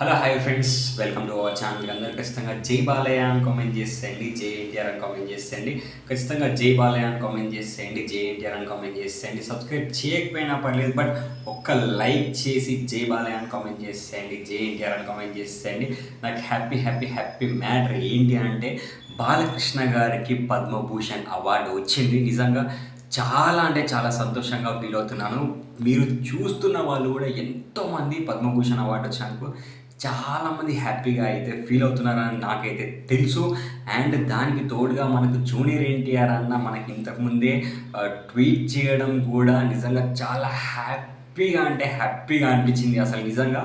Hello hi friends, welcome to our channel. అందరూ ఖచ్చితంగా జై బాలయ్య అని కామెంట్ చేసేయండి, జై ఎన్టీఆర్ అని కామెంట్ చేసేయండి. ఖచ్చితంగా జై బాలయ్య అని కామెంట్ చేసేయండి, జై ఎన్టీఆర్ అని కామెంట్ చేసేయండి. సబ్స్క్రైబ్ చేయకపోయినా పర్లేదు, బట్ ఒక్క లైక్ చేసి జై బాలయ్య అని కామెంట్ చేసేయండి, జై ఎన్టీఆర్ అని కామెంట్ చేసేయండి. నాకు హ్యాపీ హ్యాపీ హ్యాపీ మ్యాటర్ ఏంటి అంటే, బాలకృష్ణ గారికి పద్మభూషణ్ అవార్డు వచ్చింది. నిజంగా చాలా అంటే చాలా సంతోషంగా ఫీల్ అవుతున్నాను. మీరు చూస్తున్న వాళ్ళు కూడా ఎంతోమంది పద్మభూషణ్ అవార్డు వచ్చినందుకు చాలామంది హ్యాపీగా అయితే ఫీల్ అవుతున్నారని నాకైతే తెలుసు. అండ్ దానికి తోడుగా మనకు జూనియర్ ఎన్టీఆర్ అన్న మనకి ఇంతకుముందే ట్వీట్ చేయడం కూడా నిజంగా చాలా హ్యాపీగా అంటే హ్యాపీగా అనిపించింది. అసలు నిజంగా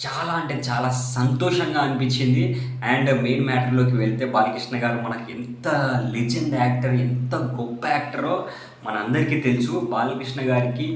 చాలా అంటే చాలా సంతోషంగా అనిపించింది. అండ్ మెయిన్ మ్యాటర్లోకి వెళ్తే, బాలకృష్ణ గారు మనకి ఎంత లెజెండ్ యాక్టర్, ఎంత గొప్ప యాక్టరో మనందరికీ తెలుసు. బాలకృష్ణ గారికి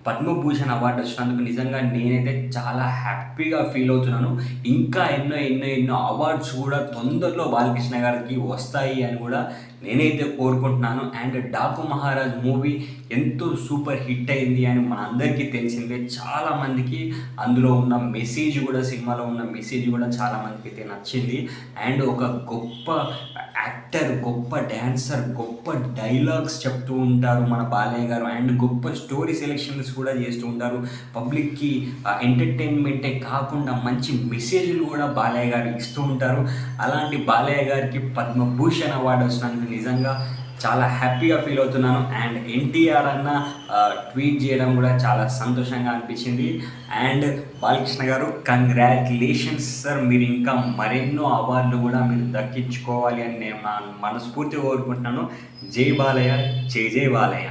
పద్మభూషణ్ అవార్డు వచ్చినందుకు నిజంగా నేనైతే చాలా హ్యాపీగా ఫీల్ అవుతున్నాను. ఇంకా ఎన్నో ఎన్నో ఎన్నో అవార్డ్స్ కూడా తొందరలో బాలకృష్ణ గారికి వస్తాయి అని కూడా నేనైతే కోరుకుంటున్నాను. అండ్ డాకు మహారాజ్ మూవీ ఎంతో సూపర్ హిట్ అయింది అని మనందరికీ తెలిసిందే. చాలామందికి అందులో ఉన్న మెసేజ్ కూడా, సినిమాలో ఉన్న మెసేజ్ కూడా చాలామందికి అయితే నచ్చింది. అండ్ ఒక గొప్ప యాక్టర్, గొప్ప డ్యాన్సర్, గొప్ప డైలాగ్స్ చెప్తూ ఉంటారు మన బాలయ్య గారు. అండ్ గొప్ప స్టోరీ సెలెక్షన్స్ కూడా చేస్తూ ఉంటారు. పబ్లిక్కి ఎంటర్టైన్మెంటే కాకుండా మంచి మెసేజ్లు కూడా బాలయ్య గారు ఇస్తూ ఉంటారు. అలాంటి బాలయ్య గారికి పద్మభూషణ్ అవార్డు వచ్చినందుకు నిజంగా చాలా హ్యాపీగా ఫీల్ అవుతున్నాను. అండ్ ఎన్టీఆర్ అన్న ట్వీట్ చేయడం కూడా చాలా సంతోషంగా అనిపించింది. అండ్ బాలకృష్ణ గారు, కంగ్రాచులేషన్స్ సార్, మీరు ఇంకా మరెన్నో అవార్డులు కూడా మీరు దక్కించుకోవాలి అని నేను మనస్ఫూర్తిగా కోరుకుంటున్నాను. జై బాలయ్య, జై జై బాలయ్య.